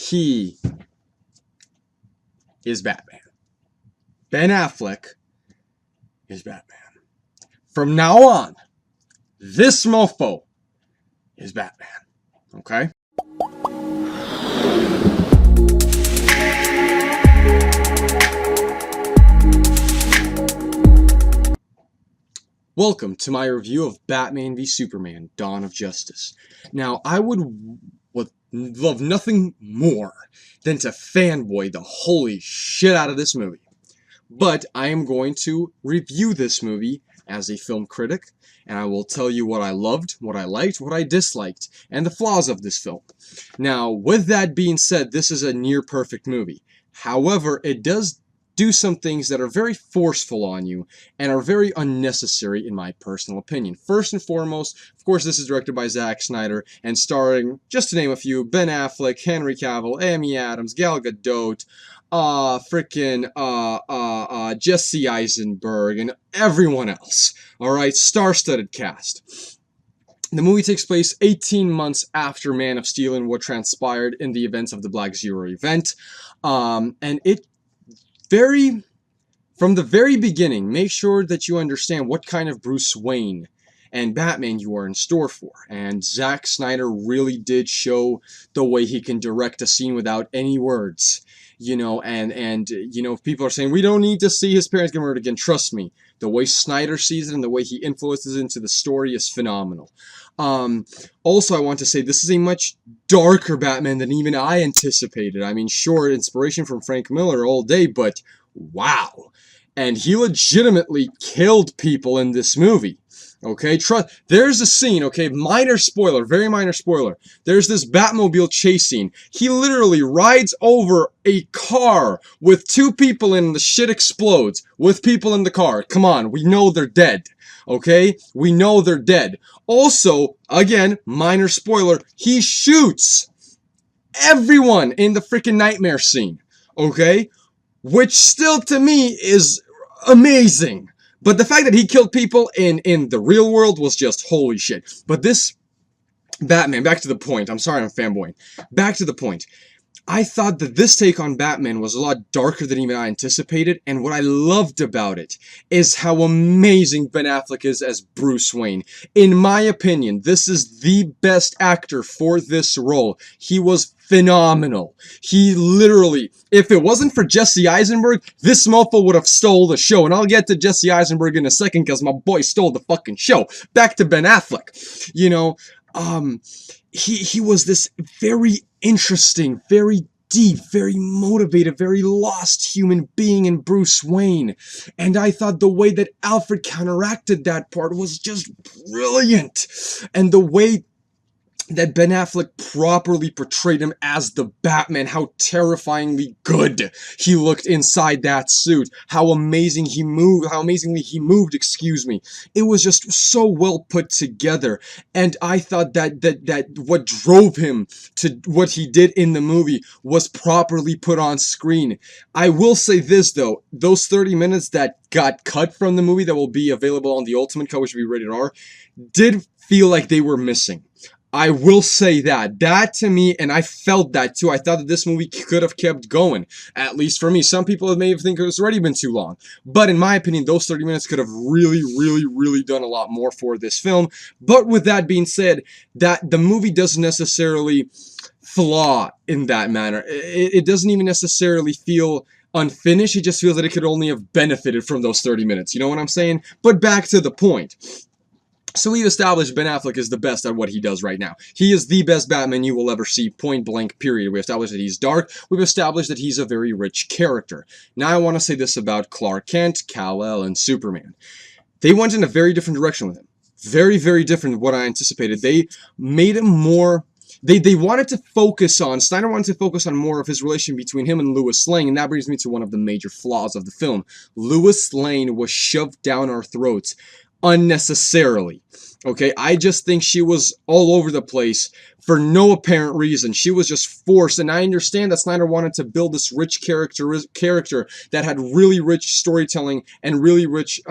he is Batman. Ben Affleck is Batman. From now on, this mofo is Batman. Okay? Welcome to my review of Batman v Superman: Dawn of Justice. Now, I would love nothing more than to fanboy the holy shit out of this movie. But I am going to review this movie as a film critic, and I will tell you what I loved, what I liked, what I disliked, and the flaws of this film. Now, with that being said, this is a near-perfect movie. However, it does do some things that are very forceful on you and are very unnecessary in my personal opinion. First and foremost, of course, this is directed by Zack Snyder and starring, just to name a few, Ben Affleck, Henry Cavill, Amy Adams, Gal Gadot, Jesse Eisenberg, and everyone else. Alright, star-studded cast. The movie takes place 18 months after Man of Steel and what transpired in the events of the Black Zero event. And it from the very beginning, make sure that you understand what kind of Bruce Wayne and Batman you are in store for. And Zack Snyder really did show the way he can direct a scene without any words. You know, and you know, people are saying, we don't need to see his parents get murdered again. Trust me, the way Snyder sees it and the way he influences into the story is phenomenal. Also, I want to say this is a much darker Batman than even I anticipated. I mean, sure, inspiration from Frank Miller all day, but wow. And he legitimately killed people in this movie. Okay, there's a scene, okay, minor spoiler, very minor spoiler. There's this Batmobile chase scene. He literally rides over a car with two people in, the shit explodes with people in the car. Come on, we know they're dead. Okay, we know they're dead. Also, again, minor spoiler, he shoots everyone in the freaking nightmare scene. Okay, which still to me is amazing. But the fact that he killed people in the real world was just holy shit. But this Batman, back to the point. I'm sorry I'm fanboying. Back to the point. I thought that this take on Batman was a lot darker than even I anticipated, and what I loved about it is how amazing Ben Affleck is as Bruce Wayne. In my opinion, this is the best actor for this role. He was phenomenal. He literally, if it wasn't for Jesse Eisenberg, this mofo would have stole the show, and I'll get to Jesse Eisenberg in a second because my boy stole the fucking show. Back to Ben Affleck. You know, he was this very interesting, very deep, very motivated, very lost human being in Bruce Wayne. And I thought the way that Alfred counteracted that part was just brilliant. And the way that Ben Affleck properly portrayed him as the Batman, how terrifyingly good he looked inside that suit, how amazingly he moved, excuse me. It was just so well put together, and I thought that what drove him to what he did in the movie was properly put on screen. I will say this though, those 30 minutes that got cut from the movie that will be available on the Ultimate Cut, which will be rated R, did feel like they were missing. I will say that. That to me, and I felt that too. I thought that this movie could have kept going. At least for me. Some people may have think it's already been too long. But in my opinion, those 30 minutes could have really done a lot more for this film. But with that being said, that the movie doesn't necessarily flaw in that manner. It doesn't even necessarily feel unfinished. It just feels that it could only have benefited from those 30 minutes. You know what I'm saying? But back to the point. So we've established Ben Affleck is the best at what he does right now. He is the best Batman you will ever see, point blank, period. We've established that he's dark. We've established that he's a very rich character. Now I want to say this about Clark Kent, Kal-El, and Superman. They went in a very different direction with him. Very different than what I anticipated. They made him more... They wanted to focus on... Snyder wanted to focus on more of his relation between him and Lois Lane, and that brings me to one of the major flaws of the film. Lois Lane was shoved down our throats unnecessarily. Okay, I just think she was all over the place for no apparent reason. She was just forced, and I understand that Snyder wanted to build this rich character that had really rich storytelling and really rich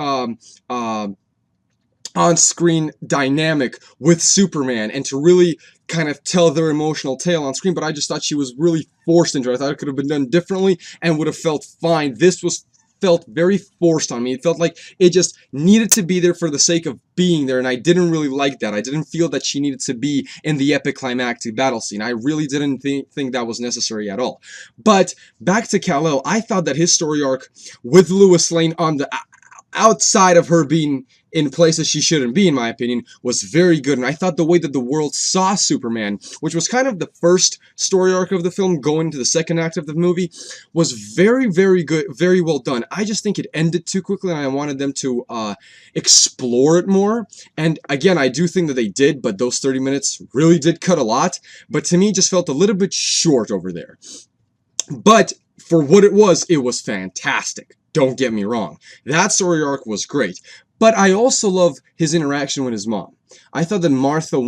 on-screen dynamic with Superman, and to really kind of tell their emotional tale on screen, but I just thought she was really forced into it. I thought it could have been done differently and would have felt fine. This felt very forced on me. It felt like it just needed to be there for the sake of being there, and I didn't really like that. I didn't feel that she needed to be in the epic climactic battle scene. I really didn't think that was necessary at all. But back to Kal-El, I thought that his story arc with Lois Lane on the outside of her being in places she shouldn't be, in my opinion, was very good. And I thought the way that the world saw Superman, which was kind of the first story arc of the film going into the second act of the movie, was very, very good, very well done. I just think it ended too quickly, and I wanted them to explore it more. And again, I do think that they did, but those 30 minutes really did cut a lot. But to me, it just felt a little bit short over there. But for what it was fantastic. Don't get me wrong. That story arc was great. But I also love his interaction with his mom. I thought that Martha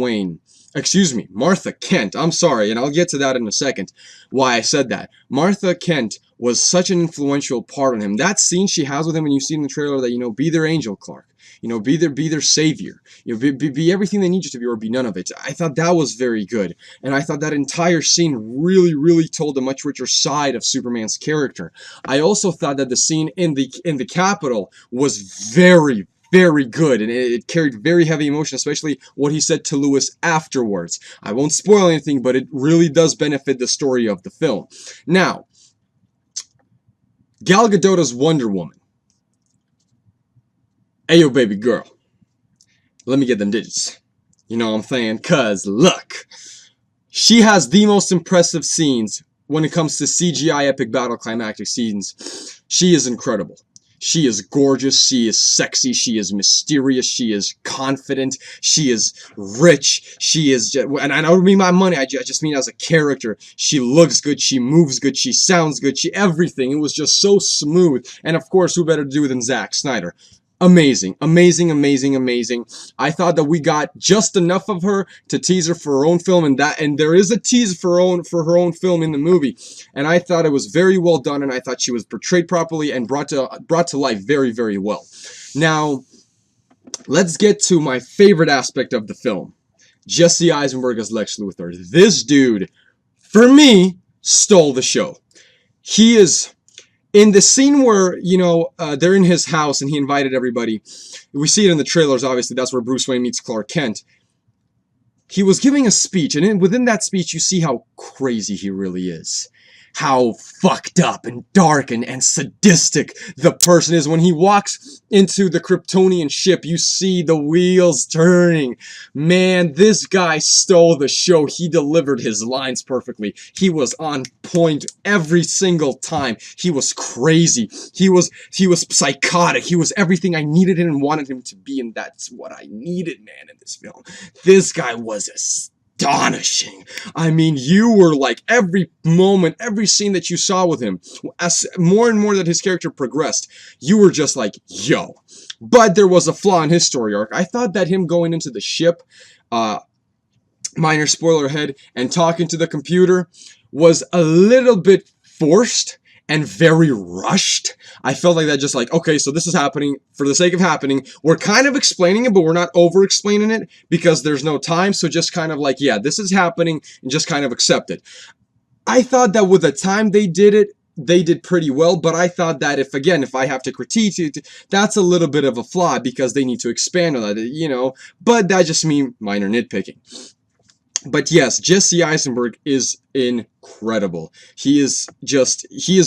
Kent, I'm sorry, and I'll get to that in a second, why I said that. Martha Kent was such an influential part on him. That scene she has with him, and you see in the trailer that, you know, be their angel, Clark. You know, be their savior. You know, be everything they need you to be, or be none of it. I thought that was very good. And I thought that entire scene really, really told a much richer side of Superman's character. I also thought that the scene in the Capitol was very, very good, and it carried very heavy emotion, especially what he said to Lewis afterwards. I won't spoil anything, but it really does benefit the story of the film. Now, Gal Gadot's Wonder Woman. Ayo, baby girl. Let me get them digits. You know what I'm saying? Cause look, she has the most impressive scenes when it comes to CGI epic battle climactic scenes. She is incredible. She is gorgeous, she is sexy, she is mysterious, she is confident, she is rich, she is just, and I don't mean my money, I just mean as a character. She looks good, she moves good, she sounds good, everything. It was just so smooth. And of course, who better to do than Zack Snyder? Amazing, amazing, amazing, amazing. I thought that we got just enough of her to tease her for her own film, and there is a tease for her own film in the movie. And I thought it was very well done, and I thought she was portrayed properly and brought to life very, very well. Now, let's get to my favorite aspect of the film. Jesse Eisenberg as Lex Luthor. This dude, for me, stole the show. He is... In the scene where, you know, they're in his house and he invited everybody, we see it in the trailers, obviously, that's where Bruce Wayne meets Clark Kent. He was giving a speech, and within that speech, you see how crazy he really is. How fucked up and dark and sadistic the person is. When he walks into the Kryptonian ship, you see the wheels turning. Man, this guy stole the show. He delivered his lines perfectly. He was on point every single time. He was crazy. He was psychotic. He was everything I needed him and wanted him to be, and that's what I needed, man, in this film. This guy was astonishing. I mean, you were like, every moment, every scene that you saw with him, as more and more that his character progressed, you were just like, yo. But there was a flaw in his story arc. I thought that him going into the ship, minor spoiler ahead, and talking to the computer was a little bit forced and very rushed. I felt like that, just like, okay, so this is happening for the sake of happening. We're kind of explaining it, but we're not over-explaining it because there's no time. So just kind of like, yeah, this is happening, and just kind of accept it. I thought that with the time they did it, they did pretty well, but I thought that if I have to critique it, that's a little bit of a flaw because they need to expand on that, you know, but that just means minor nitpicking. But yes, Jesse Eisenberg is incredible. He is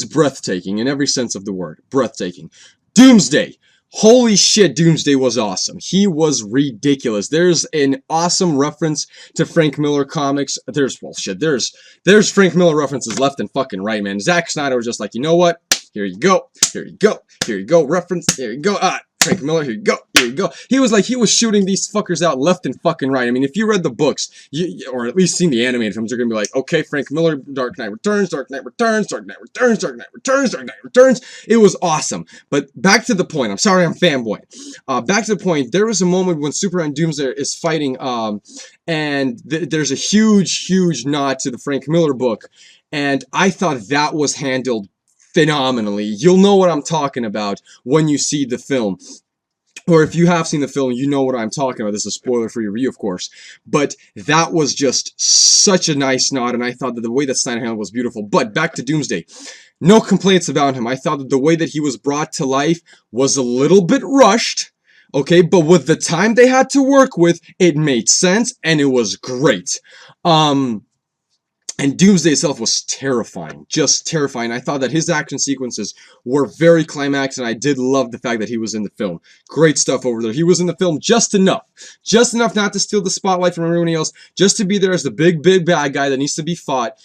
breathtaking in every sense of the word. Breathtaking. Doomsday. Holy shit, Doomsday was awesome. He was ridiculous. There's an awesome reference to Frank Miller comics. There's Frank Miller references left and fucking right, man. Zack Snyder was just like, you know what? Here you go. Here you go. Here you go. Reference. Here you go. Frank Miller, here you go, here you go. He was shooting these fuckers out left and fucking right. I mean, if you read the books, or at least seen the animated films, you're gonna be like, okay, Frank Miller, Dark Knight Returns, Dark Knight Returns, Dark Knight Returns, Dark Knight Returns, Dark Knight Returns. It was awesome. But back to the point. I'm sorry, I'm fanboying. Back to the point. There was a moment when Superman Doomsday is fighting, and there's a huge nod to the Frank Miller book, and I thought that was handled phenomenally. You'll know what I'm talking about when you see the film. or if you have seen the film, you know what I'm talking about. This is a spoiler-free review, of course. But that was just such a nice nod, and I thought that the way that Snyder handled was beautiful. But back to Doomsday. No complaints about him. I thought that the way that he was brought to life was a little bit rushed. Okay, but with the time they had to work with, it made sense, and it was great. And Doomsday itself was terrifying, just terrifying. I thought that his action sequences were very climax, and I did love the fact that he was in the film. Great stuff over there. He was in the film just enough not to steal the spotlight from everybody else, just to be there as the big bad guy that needs to be fought.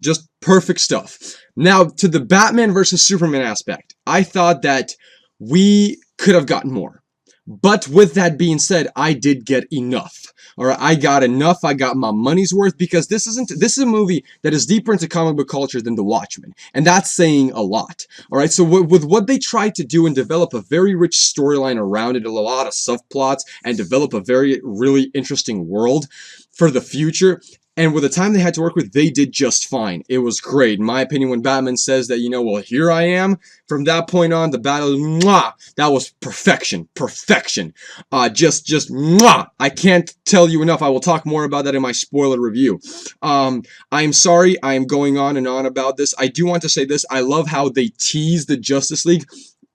Just perfect stuff. Now, to the Batman versus Superman aspect, I thought that we could have gotten more. But with that being said, I did get enough. Alright, I got enough, I got my money's worth, because this is a movie that is deeper into comic book culture than The Watchmen, and that's saying a lot. Alright, so with what they tried to do and develop a very rich storyline around it, a lot of subplots, and develop a really interesting world for the future, and with the time they had to work with, they did just fine. It was great. In my opinion, when Batman says that, well, here I am, from that point on, the battle, mwah, that was perfection. Perfection. Just mwah. I can't tell you enough. I will talk more about that in my spoiler review. I'm sorry I am going on and on about this. I do want to say this. I love how they tease the Justice League.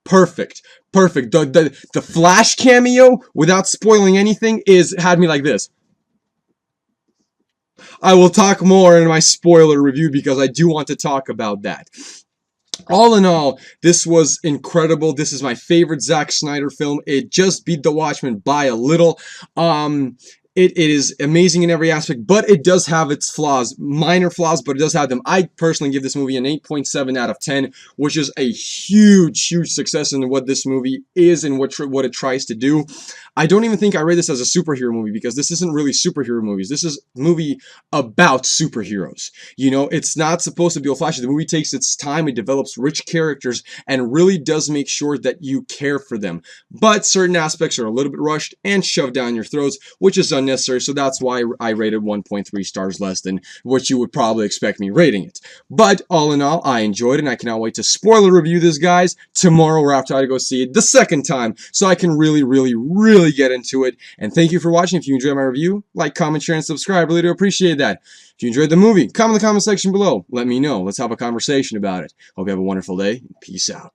Perfect. Perfect. The Flash cameo, without spoiling anything, had me like this. I will talk more in my spoiler review because I do want to talk about that. All in all, this was incredible. This is my favorite Zack Snyder film. It just beat The Watchmen by a little. It is amazing in every aspect, but it does have its flaws, minor flaws, but it does have them. I personally give this movie an 8.7 out of 10, which is a huge success in what this movie is and what it tries to do. I don't even think I rate this as a superhero movie, because this isn't really superhero movies. This is a movie about superheroes. It's not supposed to be all flashy. The movie takes its time, it develops rich characters, and really does make sure that you care for them. But certain aspects are a little bit rushed and shoved down your throats, which is unnecessary, so that's why I rated 1.3 stars less than what you would probably expect me rating it. But all in all, I enjoyed it, and I cannot wait to spoiler review this, guys, tomorrow, or after I go see it the second time, so I can really get into it. And thank you for watching. If you enjoyed my review, like, comment, share, and subscribe. Really do appreciate that. If you enjoyed the movie, comment in the comment section below. Let me know. Let's have a conversation about it. Hope you have a wonderful day. Peace out.